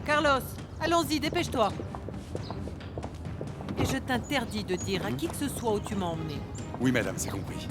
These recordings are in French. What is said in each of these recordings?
Carlos, allons-y, dépêche-toi. Et je t'interdis de dire à qui que ce soit où tu m'as emmené. Oui, madame, c'est compris.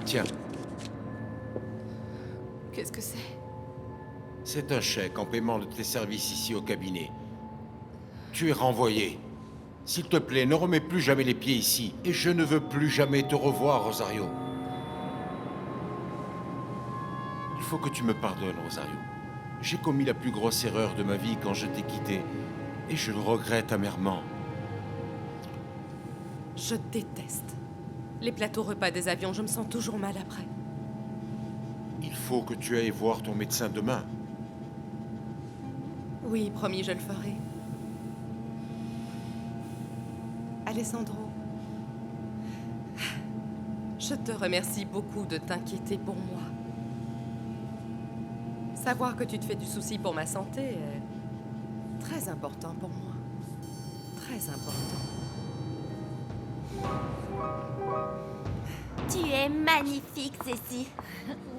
Tiens, Qu'est-ce que c'est? c'est un chèque en paiement de tes services ici au cabinet. Tu es renvoyé. S'il te plaît, ne remets plus jamais les pieds ici. Et je ne veux plus jamais te revoir, Rosario. Il faut que tu me pardonnes, Rosario. J'ai commis la plus grosse erreur de ma vie quand je t'ai quitté. Et je le regrette amèrement. Je déteste. Les plateaux repas des avions, je me sens toujours mal après. Il faut que tu ailles voir ton médecin demain. Oui, promis, je le ferai. Alessandro, je te remercie beaucoup de t'inquiéter pour moi. Savoir que tu te fais du souci pour ma santé est très important pour moi. Très important. Tu es magnifique, Cécile.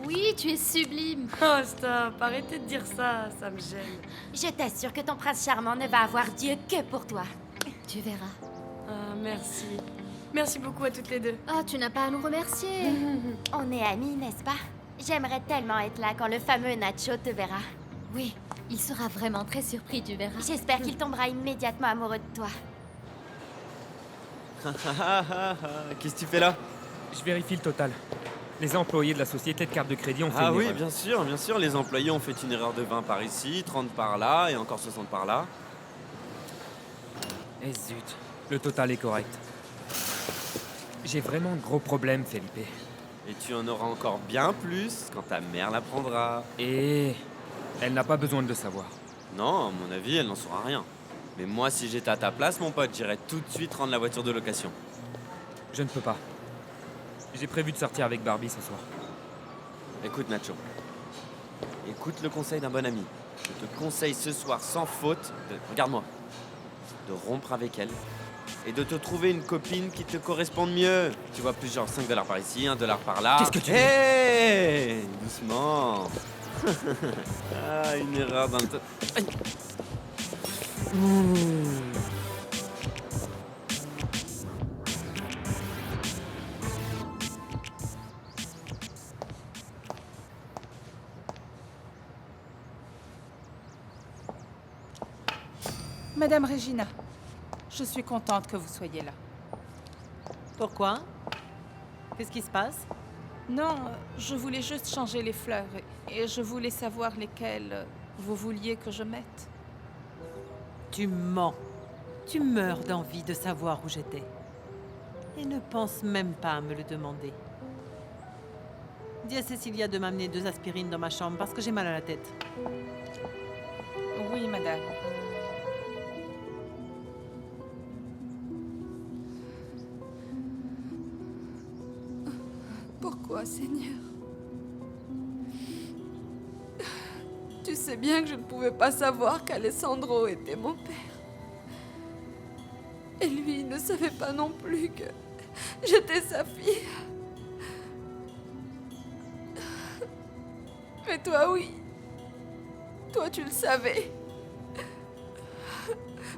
Oui, tu es sublime. Oh, stop, arrêtez de dire ça, ça me gêne. Je t'assure que ton prince charmant ne va avoir Dieu que pour toi. Tu verras. Ah, merci. Merci beaucoup à toutes les deux. Oh, tu n'as pas à nous remercier. On est amis, n'est-ce pas? J'aimerais tellement être là quand le fameux Nacho te verra. Oui, il sera vraiment très surpris, tu verras. J'espère qu'il tombera immédiatement amoureux de toi. Qu'est-ce que tu fais là? Je vérifie le total. Les employés de la société de carte de crédit ont fait Ah une oui, erreur. bien sûr, les employés ont fait une erreur de 20 par ici, 30 par là et encore 60 par là. Eh zut, le total est correct. J'ai vraiment de gros problèmes, Felipe. Et tu en auras encore bien plus quand ta mère l'apprendra. Et elle n'a pas besoin de le savoir. Non, à mon avis, elle n'en saura rien. Mais moi, si j'étais à ta place, mon pote, j'irais tout de suite rendre la voiture de location. Je ne peux pas. J'ai prévu de sortir avec Barbie ce soir. Écoute, Nacho. Écoute le conseil d'un bon ami. Je te conseille ce soir sans faute regarde-moi. De rompre avec elle. Et de te trouver une copine qui te corresponde mieux. Tu vois, plus genre 5 $ par ici, 1 $ par là. Qu'est-ce que tu dis? Hé, doucement. Ah, une erreur dans le... Aïe. Madame Regina, je suis contente que vous soyez là. Pourquoi? Qu'est-ce qui se passe? Non, je voulais juste changer les fleurs et je voulais savoir lesquelles vous vouliez que je mette. Tu mens. Tu meurs d'envie de savoir où j'étais. Et ne pense même pas à me le demander. Dis à Cecilia de m'amener 2 aspirines dans ma chambre parce que j'ai mal à la tête. Oui, madame. Pourquoi, Seigneur? Tu sais bien que je ne pouvais pas savoir qu'Alessandro était mon père. Et lui il ne savait pas non plus que j'étais sa fille. Mais toi, oui. Toi, tu le savais.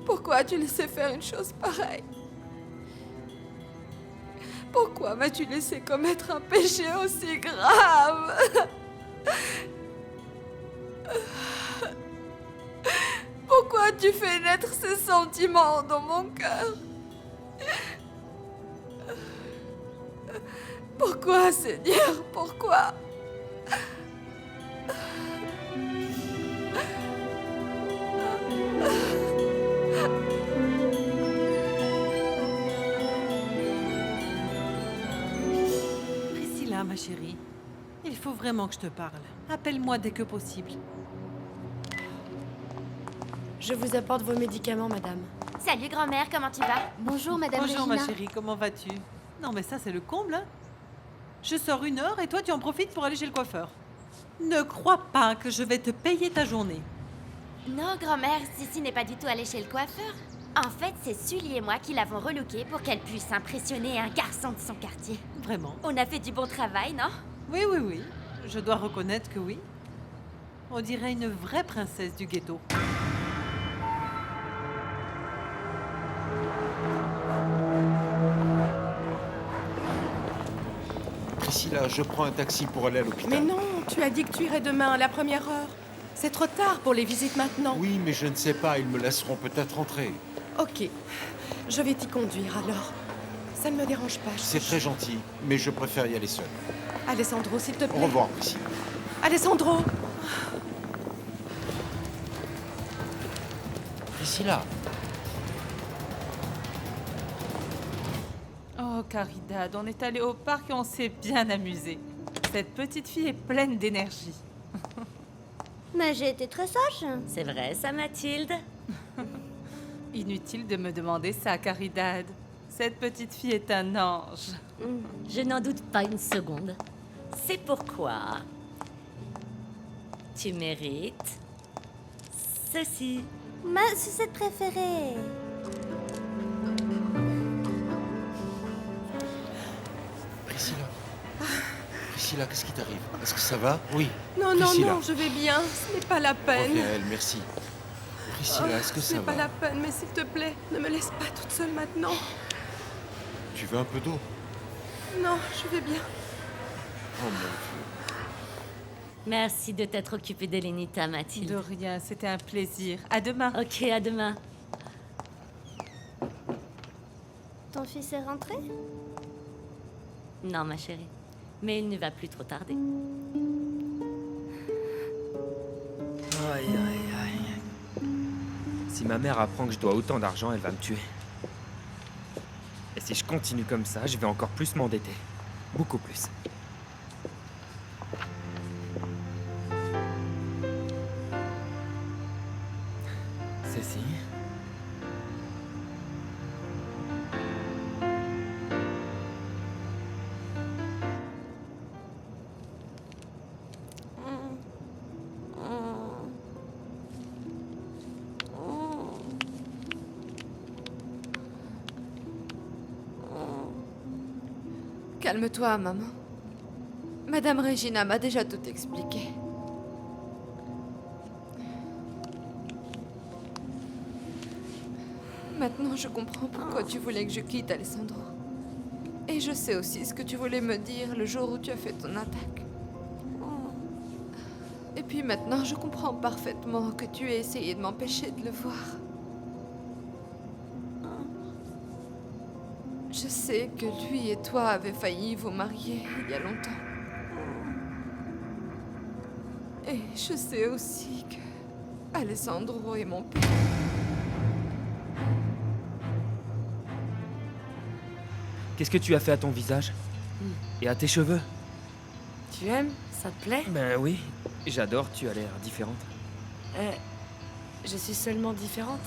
Pourquoi as-tu laissé faire une chose pareille? Pourquoi m'as-tu laissé commettre un péché aussi grave? Pourquoi as-tu fait naître ces sentiments dans mon cœur? Pourquoi, Seigneur? Pourquoi? Priscilla, ma chérie, il faut vraiment que je te parle. Appelle-moi dès que possible. Je vous apporte vos médicaments, madame. Salut grand-mère, comment tu vas? Bonjour, Madame Bonjour, Regina. ma chérie, comment vas-tu? Non, mais ça, c'est le comble, hein? Je sors 1 heure et toi, tu en profites pour aller chez le coiffeur. Ne crois pas que je vais te payer ta journée. Non, grand-mère, Sissi n'est pas du tout allée chez le coiffeur. En fait, c'est Sully et moi qui l'avons relookée pour qu'elle puisse impressionner un garçon de son quartier. Vraiment. On a fait du bon travail, non? Oui, oui, oui. Je dois reconnaître que oui. On dirait une vraie princesse du ghetto. Priscilla, je prends un taxi pour aller à l'hôpital. Mais non, tu as dit que tu irais demain à la première heure. C'est trop tard pour les visites maintenant. Oui, mais je ne sais pas, ils me laisseront peut-être entrer. Ok, je vais t'y conduire alors. Ça ne me dérange pas. C'est très gentil, mais je préfère y aller seul. Alessandro, s'il te plaît. Au revoir, Priscilla. Alessandro! Priscilla. Oh, Caridad, on est allé au parc et on s'est bien amusé. Cette petite fille est pleine d'énergie. Mais j'ai été très sage. C'est vrai, ça, Mathilde? Inutile de me demander ça, Caridad. Cette petite fille est un ange. Je n'en doute pas une seconde. C'est pourquoi tu mérites ceci. Ma sucette préférée. Priscilla. Priscilla, qu'est-ce qui t'arrive? Est-ce que ça va? Oui. Non, non, Priscilla. non, je vais bien. Ce n'est pas la peine. Reviens à elle, merci. Priscilla, est-ce que Ce ça n'est pas va? la peine, mais s'il te plaît, ne me laisse pas toute seule maintenant. Tu veux un peu d'eau? Non, je vais bien. Oh mon Dieu. Merci de t'être occupée d'Elenita, Mathilde. De rien, c'était un plaisir. À demain. Ok, à demain. Ton fils est rentré? Non, ma chérie. Mais il ne va plus trop tarder. Aïe, aïe, aïe. Si ma mère apprend que je dois autant d'argent, elle va me tuer. Et si je continue comme ça, je vais encore plus m'endetter. Beaucoup plus. Ceci. Calme-toi, maman. Madame Regina m'a déjà tout expliqué. Maintenant, je comprends pourquoi tu voulais que je quitte Alessandro. Et je sais aussi ce que tu voulais me dire le jour où tu as fait ton attaque. Et puis maintenant, je comprends parfaitement que tu aies essayé de m'empêcher de le voir. Je sais que lui et toi avez failli vous marier il y a longtemps. Et je sais aussi que Alessandro est mon père. Qu'est-ce que tu as fait à ton visage? Et à tes cheveux? Tu aimes? Ça te plaît? Ben oui, j'adore, tu as l'air différente. Je suis seulement différente.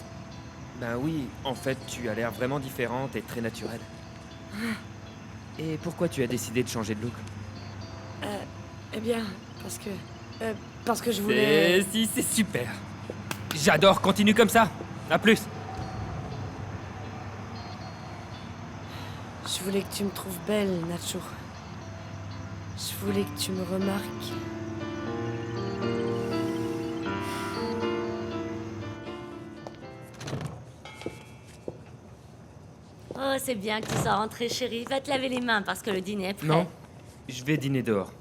Ben oui, en fait, tu as l'air vraiment différente et très naturelle. Et pourquoi tu as décidé de changer de look? Eh bien, parce que je voulais... Si, c'est super. J'adore, continue comme ça. À plus. Je voulais que tu me trouves belle, Nacho. Je voulais que tu me remarques. Oh, c'est bien que tu sois rentrée, chérie. Va te laver les mains parce que le dîner est prêt. Non, je vais dîner dehors.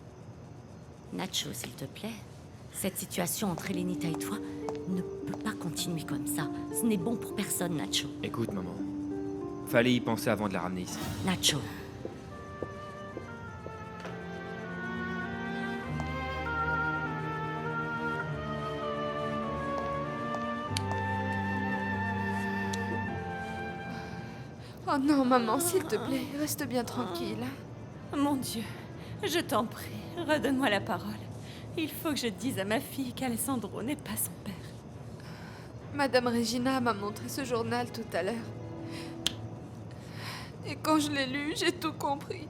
Nacho, s'il te plaît. Cette situation entre Elenita et toi ne peut pas continuer comme ça. Ce n'est bon pour personne, Nacho. Écoute, maman. Fallait y penser avant de la ramener ici. Nacho. Oh non, maman, s'il te plaît, reste bien tranquille. Mon Dieu, je t'en prie, redonne-moi la parole. Il faut que je dise à ma fille qu'Alessandro n'est pas son père. Madame Regina m'a montré ce journal tout à l'heure. Et quand je l'ai lu, j'ai tout compris.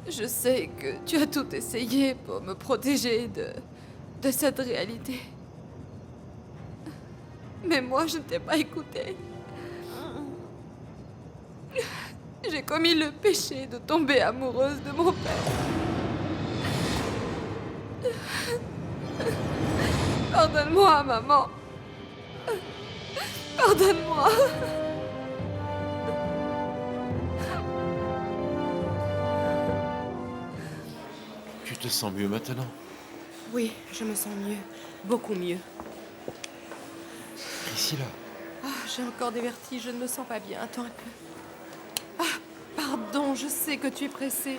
Je sais que tu as tout essayé pour me protéger de cette réalité. Mais moi, je ne t'ai pas écouté. J'ai commis le péché de tomber amoureuse de mon père. Pardonne-moi, maman. Pardonne-moi. Tu te sens mieux maintenant? Oui, je me sens mieux. Beaucoup mieux. Priscilla. Ah, j'ai encore des vertiges, je ne me sens pas bien. Attends un peu. Ah, pardon, je sais que tu es pressé.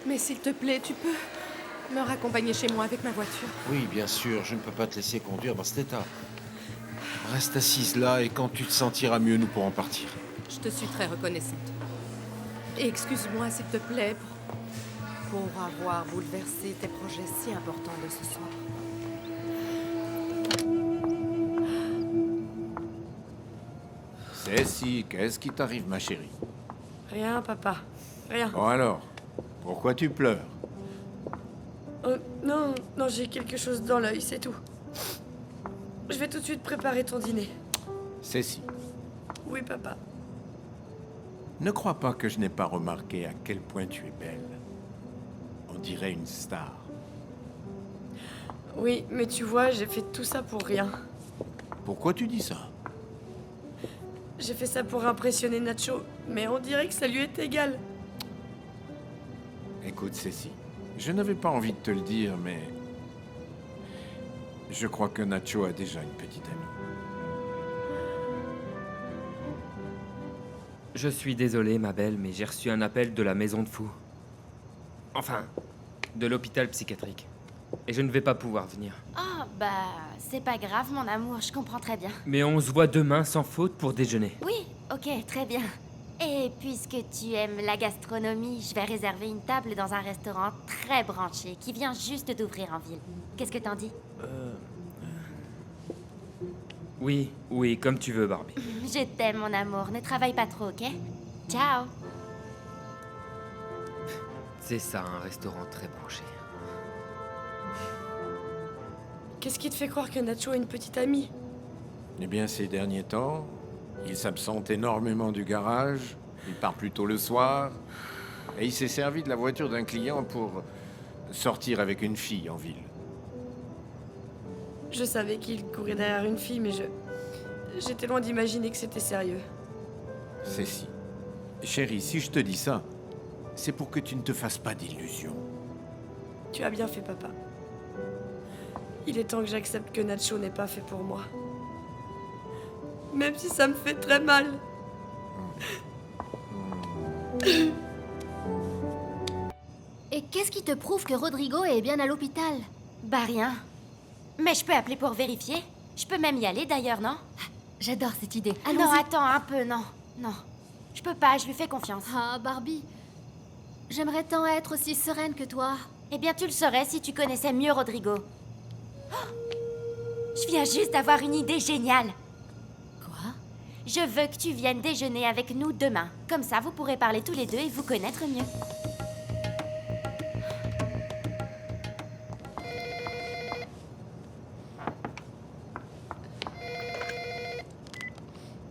Mais s'il te plaît, tu peux me raccompagner chez moi avec ma voiture? Oui, bien sûr, je ne peux pas te laisser conduire dans cet état. Reste assise là et quand tu te sentiras mieux, nous pourrons partir. Je te suis très reconnaissante. Et excuse-moi, s'il te plaît, pour avoir bouleversé tes projets si importants de ce soir. Cécile, qu'est-ce qui t'arrive, ma chérie? Rien, papa. Rien. Bon alors, pourquoi tu pleures? Non, j'ai quelque chose dans l'œil, c'est tout. Je vais tout de suite préparer ton dîner. Cécile, Oui, papa. ne crois pas que je n'ai pas remarqué à quel point tu es belle. On dirait une star. Oui, mais tu vois, j'ai fait tout ça pour rien. Pourquoi tu dis ça? J'ai fait ça pour impressionner Nacho, mais on dirait que ça lui est égal. Écoute, Cécile, je n'avais pas envie de te le dire, mais... je crois que Nacho a déjà une petite amie. Je suis désolé, ma belle, mais j'ai reçu un appel de la maison de fous. Enfin, de l'hôpital psychiatrique. Et je ne vais pas pouvoir venir. Oh, c'est pas grave, mon amour, je comprends très bien. Mais on se voit demain sans faute pour déjeuner. Oui, ok, très bien. Et puisque tu aimes la gastronomie, je vais réserver une table dans un restaurant très branché qui vient juste d'ouvrir en ville. Qu'est-ce que t'en dis? Oui, comme tu veux, Barbie. Je t'aime, mon amour. Ne travaille pas trop, ok? Ciao. C'est ça, un restaurant très branché. Qu'est-ce qui te fait croire que Nacho a une petite amie? Eh bien, ces derniers temps, il s'absente énormément du garage, il part plus tôt le soir, et il s'est servi de la voiture d'un client pour sortir avec une fille en ville. Je savais qu'il courait derrière une fille, mais j'étais loin d'imaginer que c'était sérieux. Cécile, chérie, si je te dis ça, c'est pour que tu ne te fasses pas d'illusions. Tu as bien fait, papa. Il est temps que j'accepte que Nacho n'est pas fait pour moi. Même si ça me fait très mal. Et qu'est-ce qui te prouve que Rodrigo est bien à l'hôpital? Bah rien. Mais je peux appeler pour vérifier. Je peux même y aller d'ailleurs, non? J'adore cette idée. Non, Allons-y. attends un peu, non. Non. Je peux pas, je lui fais confiance. Ah, Barbie. J'aimerais tant être aussi sereine que toi. Eh bien, tu le saurais si tu connaissais mieux Rodrigo. Oh, je viens juste d'avoir une idée géniale. Quoi? Je veux que tu viennes déjeuner avec nous demain. Comme ça, vous pourrez parler tous les deux et vous connaître mieux.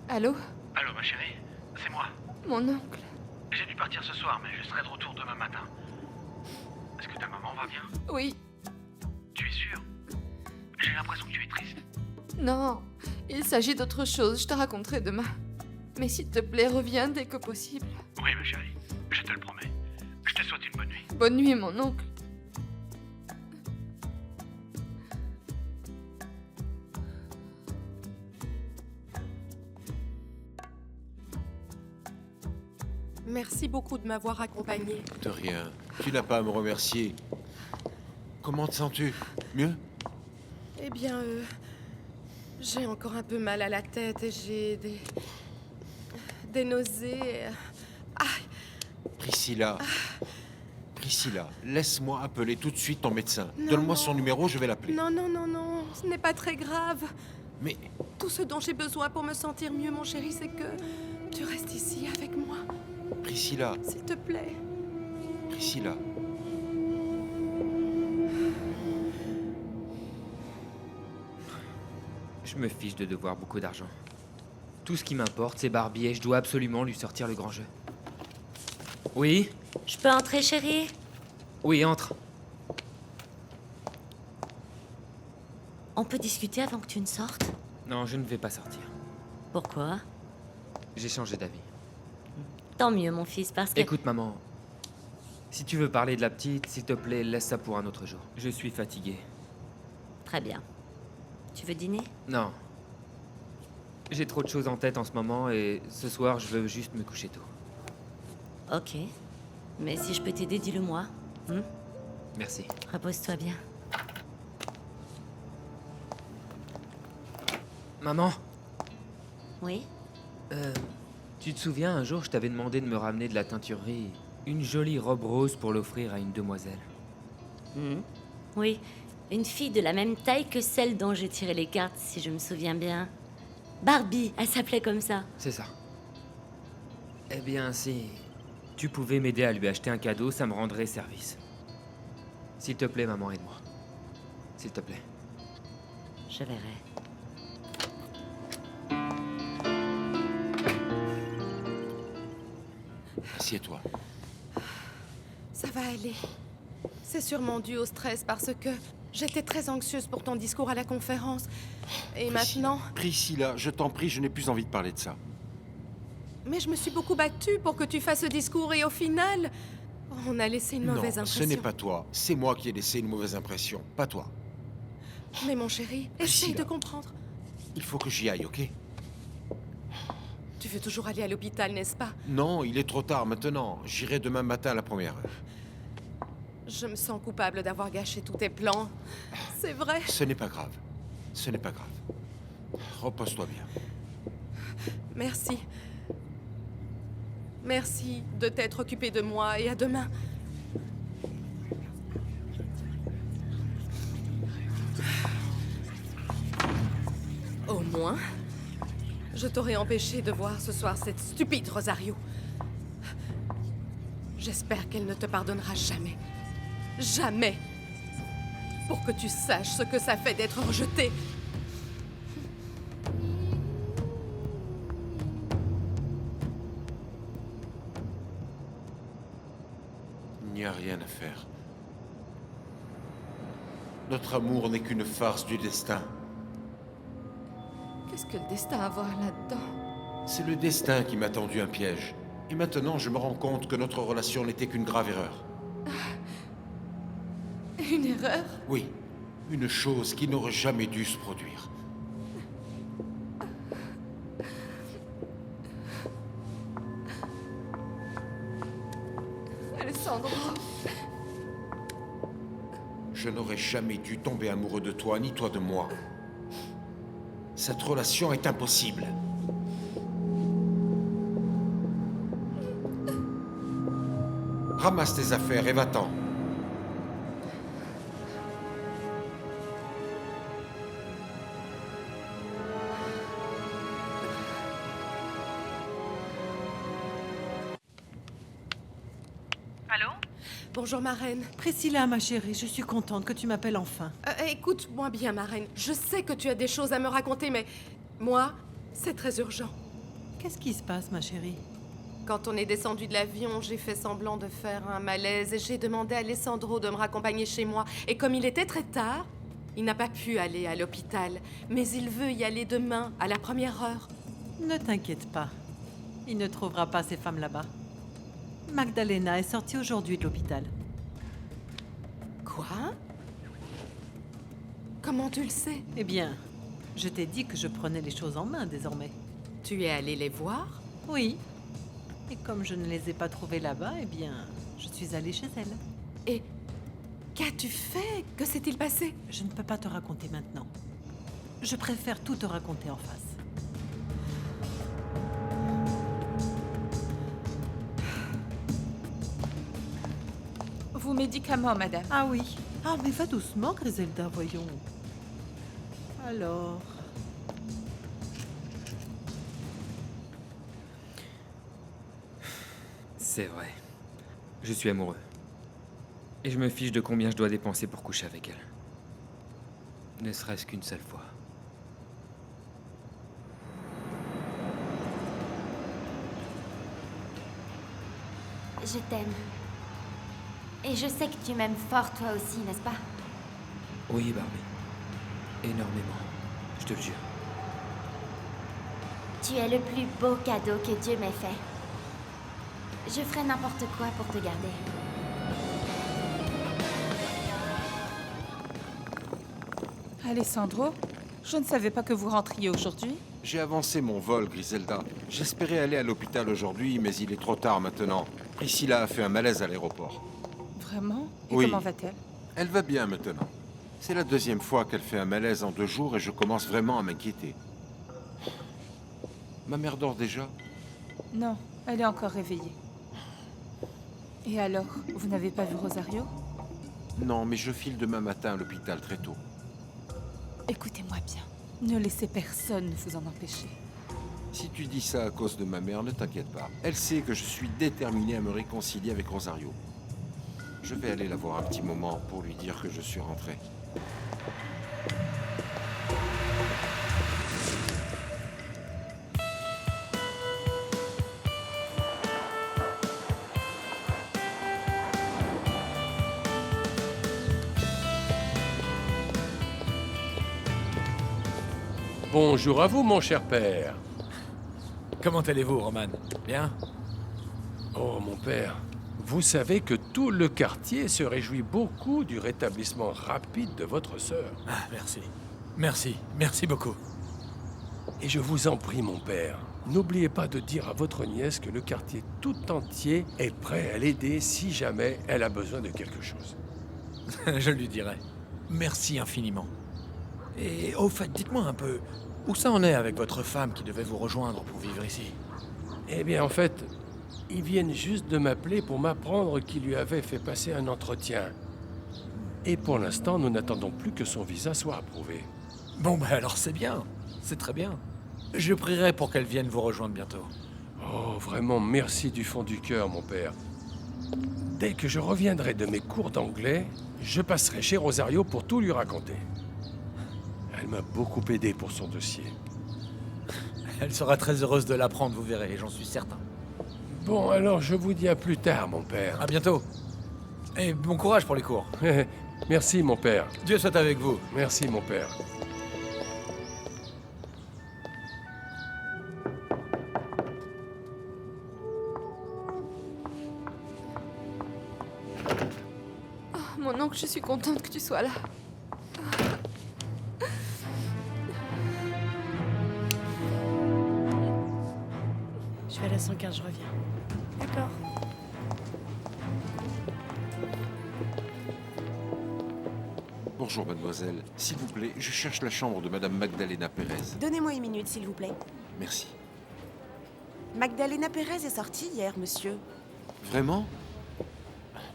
Allô? Allô, ma chérie, c'est moi. Mon oncle. J'ai dû partir ce soir, mais je serai de retour demain matin. Est-ce que ta maman va bien? Oui. Tu es sûre? J'ai l'impression que tu es triste. Non, il s'agit d'autre chose, je te raconterai demain. Mais s'il te plaît, reviens dès que possible. Oui, ma chérie, je te le promets. Je te souhaite une bonne nuit. Bonne nuit, mon oncle. Merci beaucoup de m'avoir accompagnée. De rien. Tu n'as pas à me remercier. Comment te sens-tu? Mieux? Eh bien, j'ai encore un peu mal à la tête et j'ai des nausées. Ah, Priscilla. Priscilla, laisse-moi appeler tout de suite ton médecin. Non, Donne-moi non. son numéro, je vais l'appeler. non, non, non, non, ce n'est pas très grave. Mais Tout ce dont j'ai besoin pour me sentir mieux, mon chéri, c'est que tu restes ici avec moi, Priscilla, s'il te plaît. Priscilla. Je me fiche de devoir beaucoup d'argent. Tout ce qui m'importe, c'est Barbie et je dois absolument lui sortir le grand jeu. Oui? Je peux entrer, chérie? Oui, entre. On peut discuter avant que tu ne sortes? Non, je ne vais pas sortir. Pourquoi? J'ai changé d'avis. Tant mieux, mon fils, parce que... Écoute, maman. Si tu veux parler de la petite, s'il te plaît, laisse ça pour un autre jour. Je suis fatigué. Très bien. Tu veux dîner? Non. J'ai trop de choses en tête en ce moment et ce soir, je veux juste me coucher tôt. Ok. Mais si je peux t'aider, dis-le moi. Merci. Repose-toi bien. Maman, Oui? tu te souviens, un jour, je t'avais demandé de me ramener de la teinturerie une jolie robe rose pour l'offrir à une demoiselle. Oui. Une fille de la même taille que celle dont j'ai tiré les cartes, si je me souviens bien. Barbie, elle s'appelait comme ça. C'est ça. Eh bien, si tu pouvais m'aider à lui acheter un cadeau, ça me rendrait service. S'il te plaît, maman, aide-moi. S'il te plaît. Je verrai. Assieds-toi. Ça va aller. C'est sûrement dû au stress parce que j'étais très anxieuse pour ton discours à la conférence. Et maintenant... Priscilla, je t'en prie, je n'ai plus envie de parler de ça. Mais je me suis beaucoup battue pour que tu fasses ce discours et au final, on a laissé une mauvaise Non, impression. ce n'est pas toi. C'est moi qui ai laissé une mauvaise impression, pas toi. Mais mon chéri, essaye Priscilla. de comprendre. Il faut que j'y aille, ok? Tu veux toujours aller à l'hôpital, n'est-ce pas? Non, il est trop tard maintenant. J'irai demain matin à la première heure. Je me sens coupable d'avoir gâché tous tes plans. C'est vrai. Ce n'est pas grave. Ce n'est pas grave. Repose-toi bien. Merci. Merci de t'être occupé de moi et à demain. Au moins, je t'aurais empêché de voir ce soir cette stupide Rosario. J'espère qu'elle ne te pardonnera jamais. Jamais. Pour que tu saches ce que ça fait d'être rejeté. Il n'y a rien à faire. Notre amour n'est qu'une farce du destin. Qu'est-ce que le destin a à voir là-dedans? C'est le destin qui m'a tendu un piège. Et maintenant, je me rends compte que notre relation n'était qu'une grave erreur. Une erreur? Oui, une chose qui n'aurait jamais dû se produire. Alessandro. Je n'aurais jamais dû tomber amoureux de toi, ni toi de moi. Cette relation est impossible. Ramasse tes affaires et va-t'en. Allô? Bonjour, ma reine. Priscilla, ma chérie, je suis contente que tu m'appelles enfin. Écoute-moi bien, ma reine. Je sais que tu as des choses à me raconter, mais moi, c'est très urgent. Qu'est-ce qui se passe, ma chérie? Quand on est descendu de l'avion, j'ai fait semblant de faire un malaise et j'ai demandé à Alessandro de me raccompagner chez moi. Et comme il était très tard, il n'a pas pu aller à l'hôpital. Mais il veut y aller demain, à la première heure. Ne t'inquiète pas. Il ne trouvera pas ces femmes là-bas. Magdalena est sortie aujourd'hui de l'hôpital. Quoi? Comment tu le sais? Eh bien, je t'ai dit que je prenais les choses en main désormais. Tu es allé les voir? Oui. Et comme je ne les ai pas trouvées là-bas, eh bien, je suis allée chez elles. Et qu'as-tu fait? Que s'est-il passé? Je ne peux pas te raconter maintenant. Je préfère tout te raconter en face. Vos médicaments, madame. Ah oui. Ah, mais va doucement, Griselda, voyons. Alors... C'est vrai. Je suis amoureux. Et je me fiche de combien je dois dépenser pour coucher avec elle. Ne serait-ce qu'une seule fois. Je t'aime. Et je sais que tu m'aimes fort toi aussi, n'est-ce pas? Oui, Barbie. Énormément. Je te le jure. Tu es le plus beau cadeau que Dieu m'ait fait. Je ferai n'importe quoi pour te garder. Alessandro, je ne savais pas que vous rentriez aujourd'hui. J'ai avancé mon vol, Griselda. J'espérais aller à l'hôpital aujourd'hui, mais il est trop tard maintenant. Priscilla a fait un malaise à l'aéroport. Vraiment? Et Oui. comment va-t-elle? Elle va bien maintenant. C'est la deuxième fois qu'elle fait un malaise en 2 jours et je commence vraiment à m'inquiéter. Ma mère dort déjà? Non, elle est encore réveillée. Et alors, vous n'avez pas vu Rosario? Non, mais je file demain matin à l'hôpital très tôt. Écoutez-moi bien. Ne laissez personne vous en empêcher. Si tu dis ça à cause de ma mère, ne t'inquiète pas. Elle sait que je suis déterminé à me réconcilier avec Rosario. Je vais aller la voir un petit moment pour lui dire que je suis rentré. Bonjour à vous, mon cher père. Comment allez-vous, Roman? Bien? Oh, mon père, vous savez que tout le quartier se réjouit beaucoup du rétablissement rapide de votre sœur. Ah, merci. Merci beaucoup. Et je vous en prie, mon père, n'oubliez pas de dire à votre nièce que le quartier tout entier est prêt à l'aider si jamais elle a besoin de quelque chose. Je lui dirai. Merci infiniment. Et au fait, dites-moi un peu, où ça en est avec votre femme qui devait vous rejoindre pour vivre ici? Eh bien, en fait, ils viennent juste de m'appeler pour m'apprendre qu'il lui avait fait passer un entretien. Et pour l'instant, nous n'attendons plus que son visa soit approuvé. Bon, ben alors c'est bien. C'est très bien. Je prierai pour qu'elle vienne vous rejoindre bientôt. Oh, vraiment, merci du fond du cœur, mon père. Dès que je reviendrai de mes cours d'anglais, je passerai chez Rosario pour tout lui raconter. Elle m'a beaucoup aidé pour son dossier. Elle sera très heureuse de l'apprendre, vous verrez, j'en suis certain. Bon, alors je vous dis à plus tard, mon père. À bientôt. Et bon courage pour les cours. Merci, mon père. Dieu soit avec vous. Merci, mon père. Oh, mon oncle, je suis contente que tu sois là. Je vais à la 115, je reviens. D'accord. Bonjour, mademoiselle. S'il vous plaît, je cherche la chambre de madame Magdalena Pérez. Donnez-moi une minute, s'il vous plaît. Merci. Magdalena Pérez est sortie hier, monsieur. Vraiment?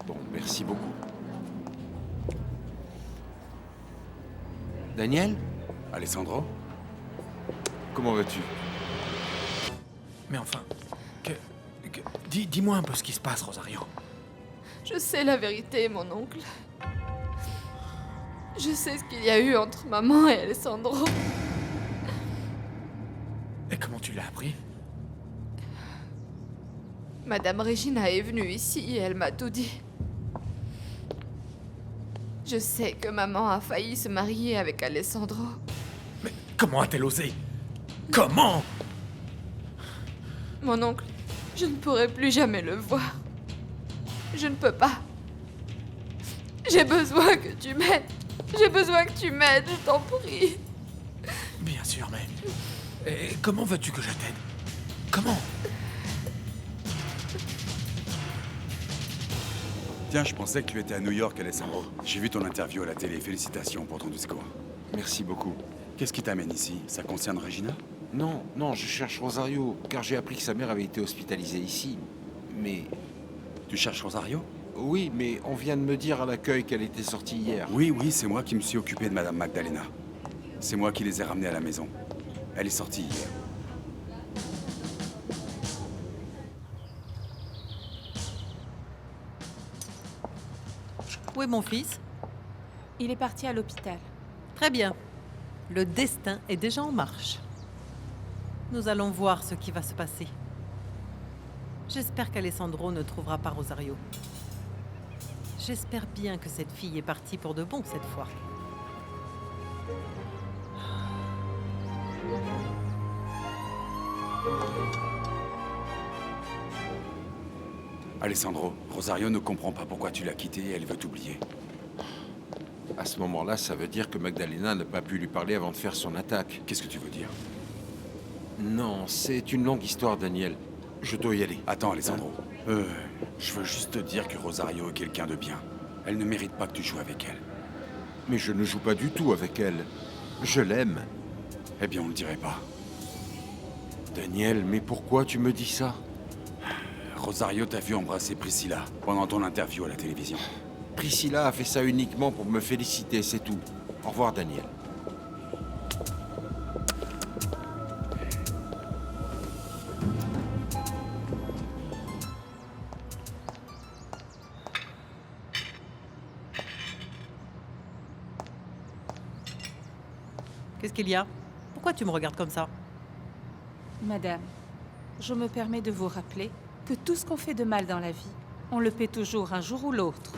Bon, merci beaucoup. Daniel? Alessandro? Comment vas-tu? Mais enfin, dis-moi un peu ce qui se passe, Rosario. Je sais la vérité, mon oncle. Je sais ce qu'il y a eu entre maman et Alessandro. Et comment tu l'as appris? Madame Regina est venue ici et elle m'a tout dit. Je sais que maman a failli se marier avec Alessandro. Mais comment a-t-elle osé? Comment? Mon oncle, je ne pourrai plus jamais le voir. Je ne peux pas. J'ai besoin que tu m'aides. J'ai besoin que tu m'aides, je t'en prie. Bien sûr, mais... Et comment veux-tu que je t'aide? Comment? Tiens, je pensais que tu étais à New York, Alessandro. J'ai vu ton interview à la télé. Félicitations pour ton discours. Merci beaucoup. Qu'est-ce qui t'amène ici? Ça concerne Regina? Non, non, je cherche Rosario, car j'ai appris que sa mère avait été hospitalisée ici. Mais... Tu cherches Rosario? Oui, mais on vient de me dire à l'accueil qu'elle était sortie hier. Oui, c'est moi qui me suis occupé de Madame Magdalena. C'est moi qui les ai ramenés à la maison. Elle est sortie hier. Où est mon fils? Il est parti à l'hôpital. Très bien. Le destin est déjà en marche. Nous allons voir ce qui va se passer. J'espère qu'Alessandro ne trouvera pas Rosario. J'espère bien que cette fille est partie pour de bon cette fois. Alessandro, Rosario ne comprend pas pourquoi tu l'as quittée et elle veut t'oublier. À ce moment-là, ça veut dire que Magdalena n'a pas pu lui parler avant de faire son attaque. Qu'est-ce que tu veux dire? Non, c'est une longue histoire, Daniel. Je dois y aller. Attends, Alessandro. Je veux juste te dire que Rosario est quelqu'un de bien. Elle ne mérite pas que tu joues avec elle. Mais je ne joue pas du tout avec elle. Je l'aime. Eh bien, on ne le dirait pas. Daniel, mais pourquoi tu me dis ça? Rosario t'a vu embrasser Priscilla pendant ton interview à la télévision. Priscilla a fait ça uniquement pour me féliciter, c'est tout. Au revoir, Daniel. Qu'est-ce qu'il y a? Pourquoi tu me regardes comme ça? Madame, je me permets de vous rappeler que tout ce qu'on fait de mal dans la vie, on le paie toujours un jour ou l'autre.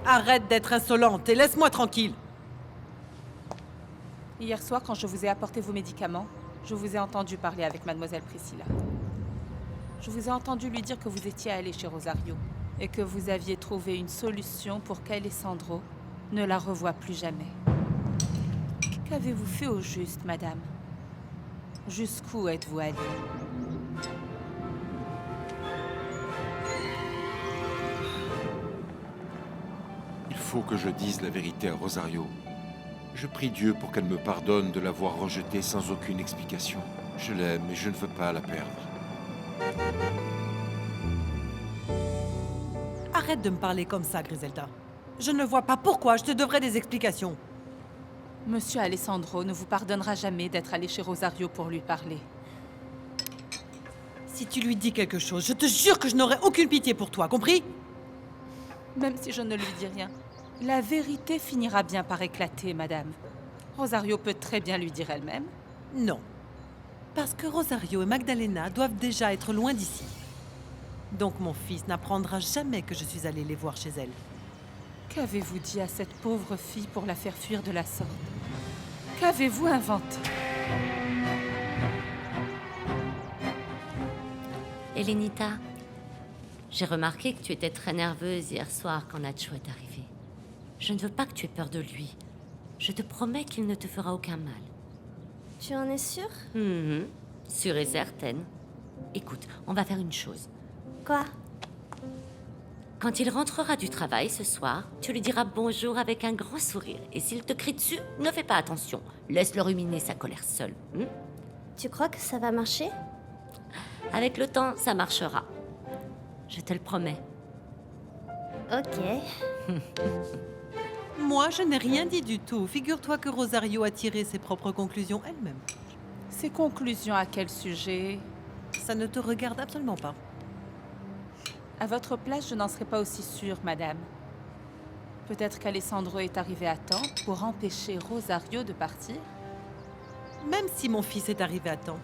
Arrête d'être insolente et laisse-moi tranquille. Hier soir, quand je vous ai apporté vos médicaments, je vous ai entendu parler avec mademoiselle Priscilla. Je vous ai entendu lui dire que vous étiez allé chez Rosario et que vous aviez trouvé une solution pour qu'Alessandro ne la revoie plus jamais. Qu'avez-vous fait au juste, madame? Jusqu'où êtes-vous allée? Il faut que je dise la vérité à Rosario. Je prie Dieu pour qu'elle me pardonne de l'avoir rejetée sans aucune explication. Je l'aime et je ne veux pas la perdre. Arrête de me parler comme ça, Griselda. Je ne vois pas pourquoi je te devrais des explications. Monsieur Alessandro ne vous pardonnera jamais d'être allé chez Rosario pour lui parler. Si tu lui dis quelque chose, je te jure que je n'aurai aucune pitié pour toi, compris? Même si je ne lui dis rien, la vérité finira bien par éclater, madame. Rosario peut très bien lui dire elle-même. Non. Parce que Rosario et Magdalena doivent déjà être loin d'ici. Donc mon fils n'apprendra jamais que je suis allée les voir chez elle. Qu'avez-vous dit à cette pauvre fille pour la faire fuir de la sorte? Qu'avez-vous inventé? Elenita, j'ai remarqué que tu étais très nerveuse hier soir quand Nacho est arrivé. Je ne veux pas que tu aies peur de lui. Je te promets qu'il ne te fera aucun mal. Tu en es sûre? Sûre et certaine. Écoute, on va faire une chose. Quoi? Quand il rentrera du travail ce soir, tu lui diras bonjour avec un grand sourire. Et s'il te crie dessus, ne fais pas attention. Laisse-le ruminer sa colère seul. Tu crois que ça va marcher? Avec le temps, ça marchera. Je te le promets. Ok. Moi, je n'ai rien dit du tout. Figure-toi que Rosario a tiré ses propres conclusions elle-même. Ses conclusions à quel sujet? Ça ne te regarde absolument pas. À votre place, je n'en serais pas aussi sûre, madame. Peut-être qu'Alessandro est arrivé à temps pour empêcher Rosario de partir? Même si mon fils est arrivé à temps,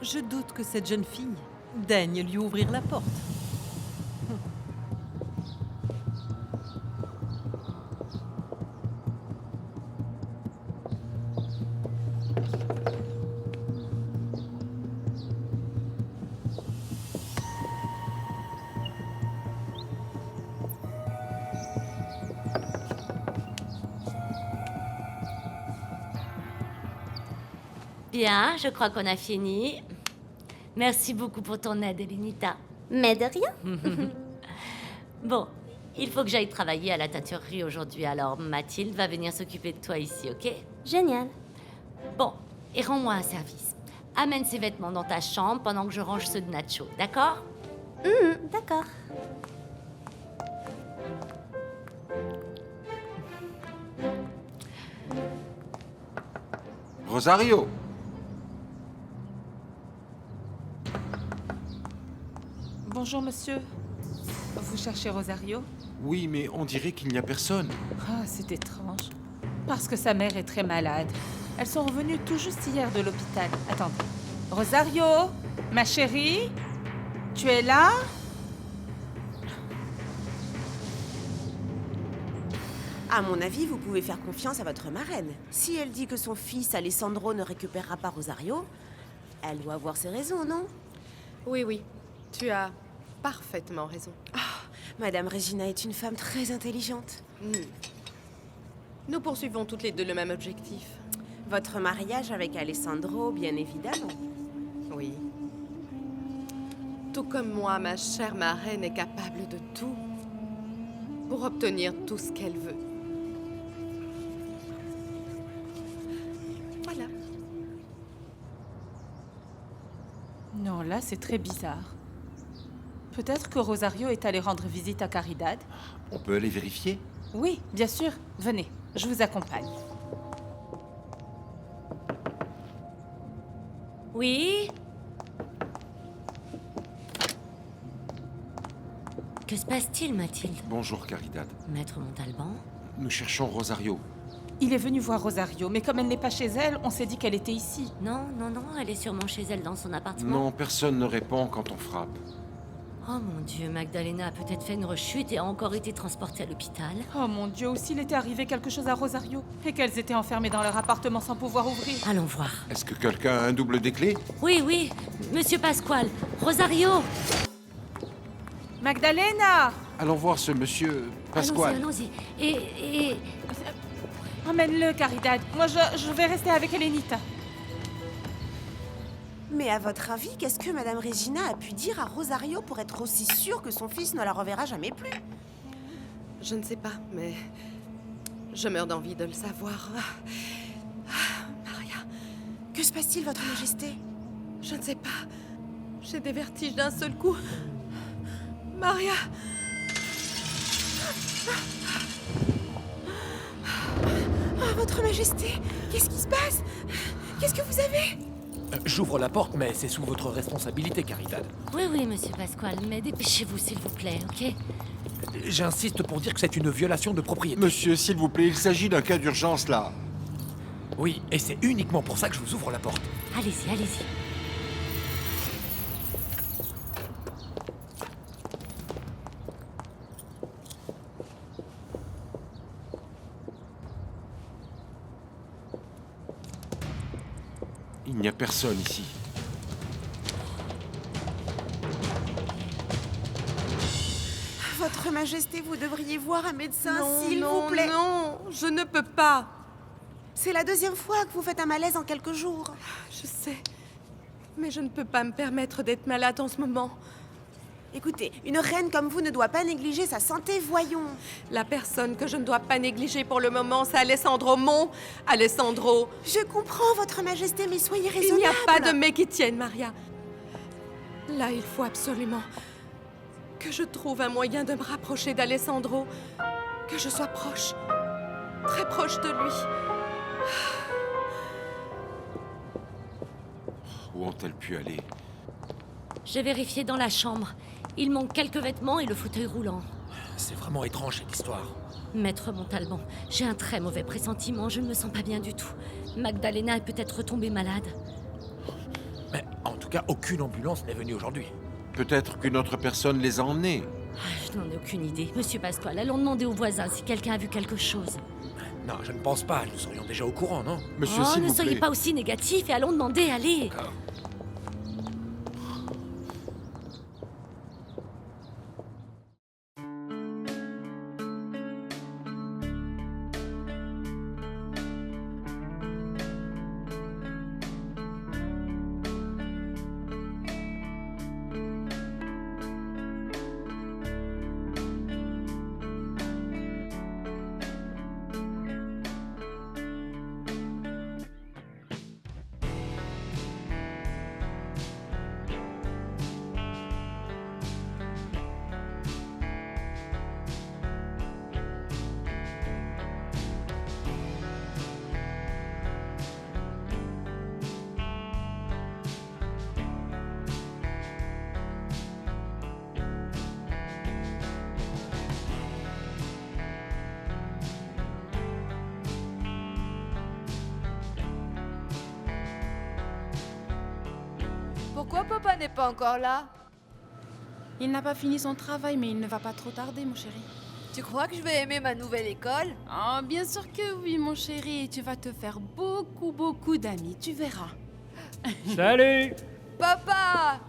je doute que cette jeune fille daigne lui ouvrir la porte. Bien, je crois qu'on a fini. Merci beaucoup pour ton aide, Elenita. Mais de rien. Bon, il faut que j'aille travailler à la teinturerie aujourd'hui, alors Mathilde va venir s'occuper de toi ici, ok? Génial. Bon, et rends-moi un service. Amène ces vêtements dans ta chambre pendant que je range ceux de Nacho, d'accord? D'accord. Rosario! Bonjour, monsieur. Vous cherchez Rosario? Oui, mais on dirait qu'il n'y a personne. Ah, c'est étrange. Parce que sa mère est très malade. Elles sont revenues tout juste hier de l'hôpital. Attendez. Rosario, ma chérie, tu es là? À mon avis, vous pouvez faire confiance à votre marraine. Si elle dit que son fils Alessandro ne récupérera pas Rosario, elle doit avoir ses raisons, non? Oui, oui. Tu as parfaitement raison. Madame Regina est une femme très intelligente. Nous poursuivons toutes les deux le même objectif. Votre mariage avec Alessandro, bien évidemment. Oui. Tout comme moi, ma chère marraine est capable de tout pour obtenir tout ce qu'elle veut. Voilà. Non, là, c'est très bizarre. Peut-être que Rosario est allé rendre visite à Caridad. On peut aller vérifier? Oui, bien sûr. Venez, je vous accompagne. Oui? Que se passe-t-il, Mathilde? Bonjour, Caridad. Maître Montalban? Nous cherchons Rosario. Il est venu voir Rosario, mais comme elle n'est pas chez elle, on s'est dit qu'elle était ici. Non, elle est sûrement chez elle dans son appartement. Non, personne ne répond quand on frappe. Oh mon Dieu, Magdalena a peut-être fait une rechute et a encore été transportée à l'hôpital. Oh mon Dieu, ou s'il était arrivé quelque chose à Rosario et qu'elles étaient enfermées dans leur appartement sans pouvoir ouvrir. Allons voir. Est-ce que quelqu'un a un double des clés? Oui, Monsieur Pasquale. Rosario! Magdalena! Allons voir ce monsieur Pasquale. Allons-y. Et... Emmène-le, Caridad. Moi, je vais rester avec Elenita. Mais à votre avis, qu'est-ce que Madame Regina a pu dire à Rosario pour être aussi sûre que son fils ne la reverra jamais plus? Je ne sais pas, mais je meurs d'envie de le savoir. Maria, que se passe-t-il, Votre Majesté? Je ne sais pas. J'ai des vertiges d'un seul coup. Maria! Oh, Votre Majesté, qu'est-ce qui se passe? Qu'est-ce que vous avez? J'ouvre la porte, mais c'est sous votre responsabilité, Caridad. Oui, Monsieur Pasquale, mais dépêchez-vous, s'il vous plaît, ok? J'insiste pour dire que c'est une violation de propriété. Monsieur, s'il vous plaît, il s'agit d'un cas d'urgence, là. Oui, et c'est uniquement pour ça que je vous ouvre la porte. Allez-y. Il n'y a personne ici. Votre Majesté, vous devriez voir un médecin, Non, s'il vous plaît. Non, je ne peux pas. C'est la deuxième fois que vous faites un malaise en quelques jours. Je sais, mais je ne peux pas me permettre d'être malade en ce moment. Écoutez, une reine comme vous ne doit pas négliger sa santé, voyons. La personne que je ne dois pas négliger pour le moment, c'est Alessandro, mon Alessandro. Je comprends, Votre Majesté, mais soyez raisonnable. Il n'y a pas de mais qui tienne, Maria. Là, il faut absolument que je trouve un moyen de me rapprocher d'Alessandro, que je sois proche, très proche de lui. Où ont-elles pu aller? J'ai vérifié dans la chambre. Il manque quelques vêtements et le fauteuil roulant. C'est vraiment étrange cette histoire. Maître Montalban, j'ai un très mauvais pressentiment, je ne me sens pas bien du tout. Magdalena est peut-être retombée malade. Mais en tout cas, aucune ambulance n'est venue aujourd'hui. Peut-être qu'une autre personne les a emmenés. Je n'en ai aucune idée. Monsieur Pasquale, allons demander aux voisins si quelqu'un a vu quelque chose. Non, je ne pense pas, nous serions déjà au courant, non? Monsieur, Oh, s'il ne vous soyez plaît. pas aussi négatif et allons demander, allez. Pourquoi papa n'est pas encore là? Il n'a pas fini son travail, mais il ne va pas trop tarder, mon chéri. Tu crois que je vais aimer ma nouvelle école? Oh, bien sûr que oui, mon chéri. Tu vas te faire beaucoup d'amis, tu verras. Salut! Papa!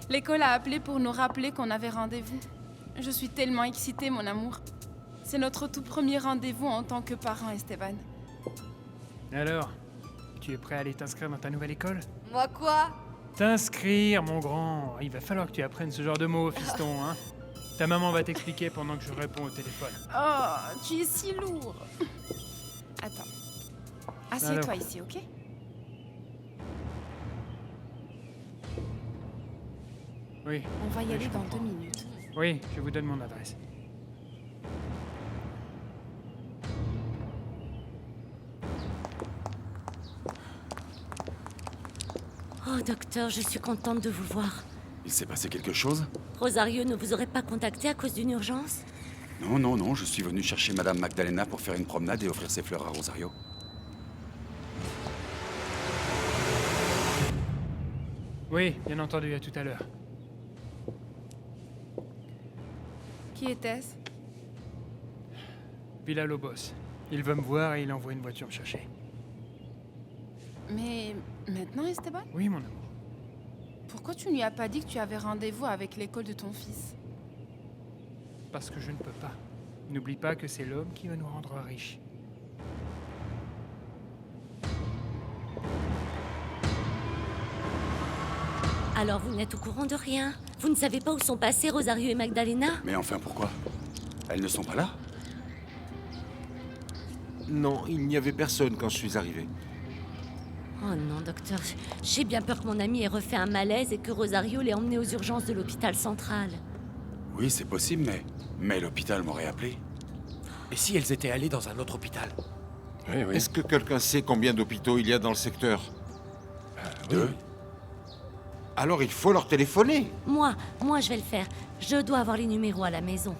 L'école a appelé pour nous rappeler qu'on avait rendez-vous. Je suis tellement excitée, mon amour. C'est notre tout premier rendez-vous en tant que parent, Esteban. Alors, tu es prêt à aller t'inscrire dans ta nouvelle école? Moi quoi? T'inscrire, mon grand. Il va falloir que tu apprennes ce genre de mots, fiston, hein. Ta maman va t'expliquer pendant que je réponds au téléphone. Oh, tu es si lourd. Attends. Assieds-toi Alors. ici, ok? Oui. On va y oui, aller je dans comprends. 2 minutes. Oui, je vous donne mon adresse. Oh, docteur, je suis contente de vous voir. Il s'est passé quelque chose? Rosario ne vous aurait pas contacté à cause d'une urgence? Non, non, non, je suis venu chercher Madame Magdalena pour faire une promenade et offrir ses fleurs à Rosario. Oui, bien entendu, à tout à l'heure. Qui était-ce? Villa Lobos. Il veut me voir et il envoie une voiture me chercher. Mais maintenant, Esteban? Oui, mon amour. Pourquoi tu ne lui as pas dit que tu avais rendez-vous avec l'école de ton fils? Parce que je ne peux pas. N'oublie pas que c'est l'homme qui va nous rendre riches. Alors vous n'êtes au courant de rien? Vous ne savez pas où sont passés Rosario et Magdalena? Mais enfin, pourquoi? Elles ne sont pas là? Non, il n'y avait personne quand je suis arrivé. Oh non, docteur, j'ai bien peur que mon ami ait refait un malaise et que Rosario l'ait emmené aux urgences de l'hôpital central. Oui, c'est possible, mais l'hôpital m'aurait appelé. Et si elles étaient allées dans un autre hôpital? Oui, oui. Est-ce que quelqu'un sait combien d'hôpitaux il y a dans le secteur? Deux. Alors il faut leur téléphoner. Moi, je vais le faire. Je dois avoir les numéros à la maison.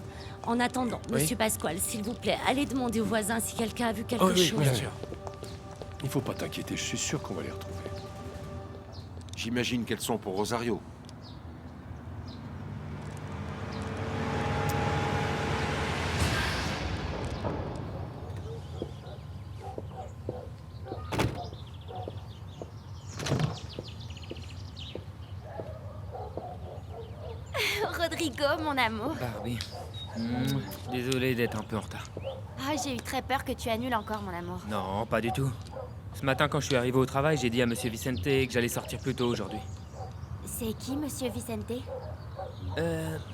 En attendant, Oui. Monsieur Pasquale, s'il vous plaît, allez demander aux voisins si quelqu'un a vu quelque Oh, oui, chose. bien sûr. Il faut pas t'inquiéter, je suis sûr qu'on va les retrouver. J'imagine qu'elles sont pour Rosario. Rodrigo, mon amour. Barbie. Désolé d'être un peu en retard. Ah, j'ai eu très peur que tu annules encore, mon amour. Non, pas du tout. Ce matin, quand je suis arrivé au travail, j'ai dit à Monsieur Vicente que j'allais sortir plus tôt aujourd'hui. C'est qui, Monsieur Vicente?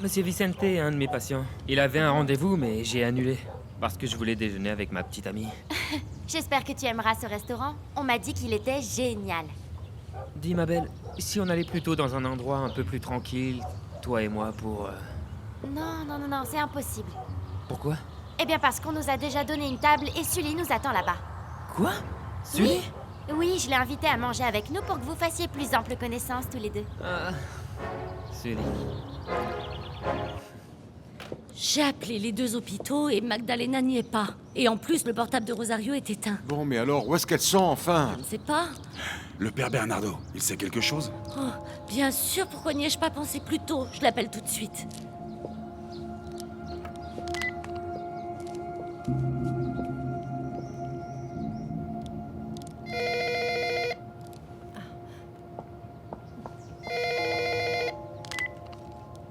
Monsieur Vicente, un de mes patients. Il avait un rendez-vous, mais j'ai annulé. Parce que je voulais déjeuner avec ma petite amie. J'espère que tu aimeras ce restaurant. On m'a dit qu'il était génial. Dis, ma belle, si on allait plutôt dans un endroit un peu plus tranquille, toi et moi, pour... Non, non, non, non, c'est impossible. Pourquoi? Eh bien parce qu'on nous a déjà donné une table et Sully nous attend là-bas. Quoi? Oui. Oui, je l'ai invité à manger avec nous pour que vous fassiez plus ample connaissance tous les deux. Sully. J'ai appelé les 2 hôpitaux et Magdalena n'y est pas. Et en plus, le portable de Rosario est éteint. Bon, mais alors, où est-ce qu'elles sont, enfin? Je ne sais pas. Le père Bernardo, il sait quelque chose? Oh, bien sûr, pourquoi n'y ai-je pas pensé plus tôt? Je l'appelle tout de suite.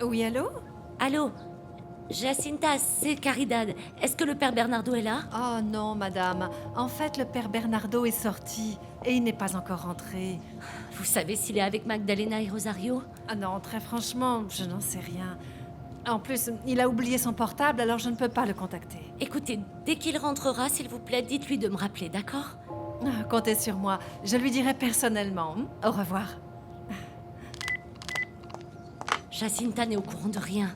Oui, allô? Allô? Jacinta, c'est Caridad. Est-ce que le père Bernardo est là? Oh non, madame. En fait, le père Bernardo est sorti et il n'est pas encore rentré. Vous savez s'il est avec Magdalena et Rosario? Ah non, très franchement, je n'en sais rien. En plus, il a oublié son portable, alors je ne peux pas le contacter. Écoutez, dès qu'il rentrera, s'il vous plaît, dites-lui de me rappeler, d'accord? Comptez sur moi. Je lui dirai personnellement. Au revoir. Jacinta n'est au courant de rien.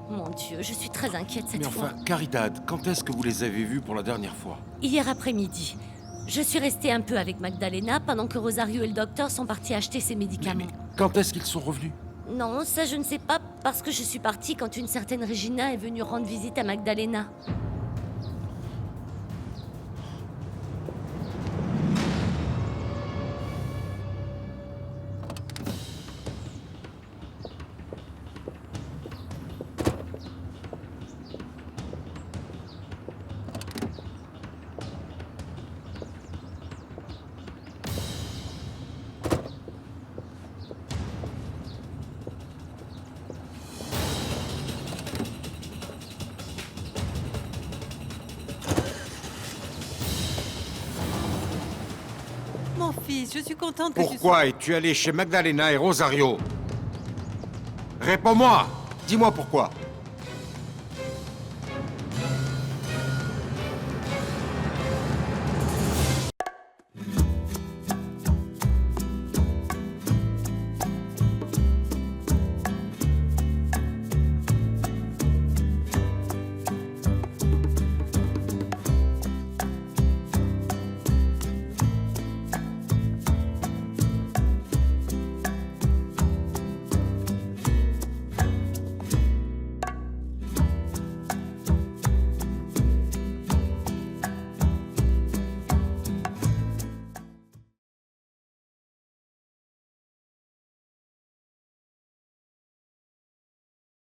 Mon Dieu, je suis très inquiète cette Mais fois. enfin, Caridad, quand est-ce que vous les avez vus pour la dernière fois? Hier après-midi. Je suis restée un peu avec Magdalena pendant que Rosario et le docteur sont partis acheter ses médicaments. Quand est-ce qu'ils sont revenus? Non, ça je ne sais pas, parce que je suis partie quand une certaine Regina est venue rendre visite à Magdalena. Mon fils, je suis contente que Pourquoi es-tu allé chez Magdalena et Rosario? Réponds-moi! Dis-moi pourquoi!